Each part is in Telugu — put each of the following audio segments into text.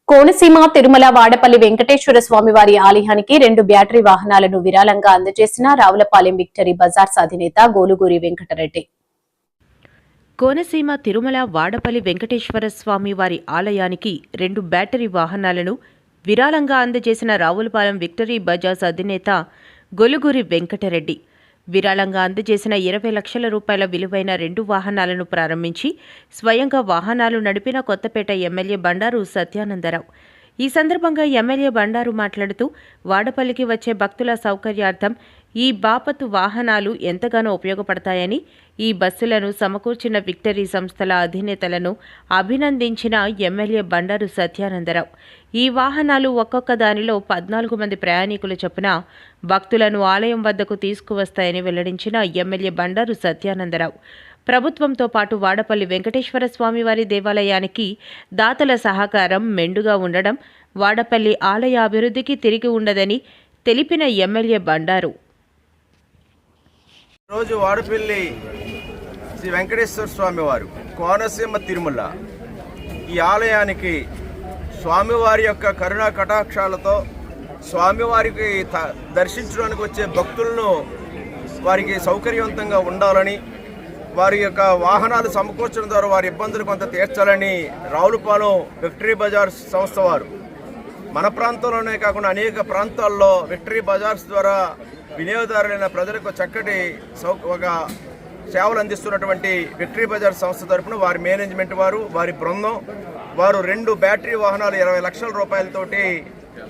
కోనసీమ తిరుమల వాడపల్లి వెంకటేశ్వర స్వామి వారి ఆలయానికి 2 బ్యాటరీ వాహనాలను విరాళంగా అందజేసిన రావులపాలెం విక్టరీ బజార్స్ అధినేత గోలుగూరి వెంకటరెడ్డి. కోనసీమ తిరుమల వాడపల్లి వెంకటేశ్వర స్వామి వారి ఆలయానికి 2 బ్యాటరీ వాహనాలను విరాళంగా అందజేసిన రావులపాలెం విక్టరీ బజార్స్ అధినేత గోలుగూరి వెంకటరెడ్డి విరాళంగా అందజేసిన 20 లక్షల రూపాయల విలువైన 2 వాహనాలను ప్రారంభించి స్వయంగా వాహనాలు నడిపిన కొత్తపేట ఎమ్మెల్యే బండారు సత్యానందరావు. ఈ సందర్భంగా ఎమ్మెల్యే బండారు మాట్లాడుతూ వాడపల్లికి వచ్చే భక్తుల సౌకర్యార్థం ఈ బాపతు వాహనాలు ఎంతగానో ఉపయోగపడతాయని, ఈ బస్సులను సమకూర్చిన విక్టరీ సంస్థల అధినేతలను అభినందించిన ఎమ్మెల్యే బండారు సత్యానందరావు. ఈ వాహనాలు ఒక్కొక్క దానిలో 14 మంది ప్రయాణికుల చొప్పున భక్తులను ఆలయం వద్దకు తీసుకువస్తాయని వెల్లడించిన ఎమ్మెల్యే బండారు సత్యానందరావు. ప్రభుత్వంతో పాటు వాడపల్లి వెంకటేశ్వర స్వామివారి దేవాలయానికి దాతల సహకారం మెండుగా ఉండడం వాడపల్లి ఆలయ అభివృద్ధికి తిరిగి ఉండదని తెలిపిన ఎమ్మెల్యే బండారు. రోజు వాడపల్లి శ్రీ వెంకటేశ్వర స్వామివారు కోనసీమ తిరుమల ఈ ఆలయానికి స్వామివారి యొక్క కరుణా కటాక్షాలతో స్వామివారికి దర్శించడానికి వచ్చే భక్తులను వారికి సౌకర్యవంతంగా ఉండాలని, వారి యొక్క వాహనాలు సమకూర్చడం ద్వారా వారి ఇబ్బందులు కొంత తీర్చాలని రావులపాలెం విక్టరీ బజార్స్ సంస్థ వారు మన ప్రాంతంలోనే కాకుండా అనేక ప్రాంతాల్లో విక్టరీ బజార్స్ ద్వారా వినియోగదారులైన ప్రజలకు చక్కటి ఒక సేవలు అందిస్తున్నటువంటి విక్టరీ బజార్ సంస్థ తరఫున వారి మేనేజ్మెంట్ వారు, వారి బృందం వారు 2 బ్యాటరీ వాహనాలు 20 లక్షల రూపాయలతోటి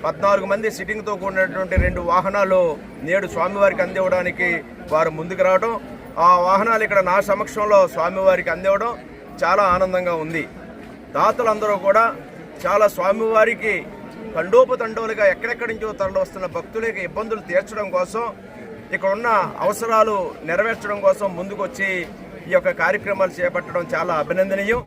14 మంది సిట్టింగ్తో కూడినటువంటి 2 వాహనాలు నేడు స్వామివారికి అందివ్వడానికి వారు ముందుకు రావడం, ఆ వాహనాలు ఇక్కడ నా సమక్షంలో స్వామివారికి అందివ్వడం చాలా ఆనందంగా ఉంది. దాతలందరూ కూడా చాలా స్వామివారికి తండోపతండోలుగా ఎక్కడెక్కడి నుంచో తరలి వస్తున్న భక్తులకి ఇబ్బందులు తీర్చడం కోసం, ఇక్కడ ఉన్న అవసరాలు నెరవేర్చడం కోసం ముందుకొచ్చి ఈ యొక్క కార్యక్రమాలు చేపట్టడం చాలా అభినందనీయం.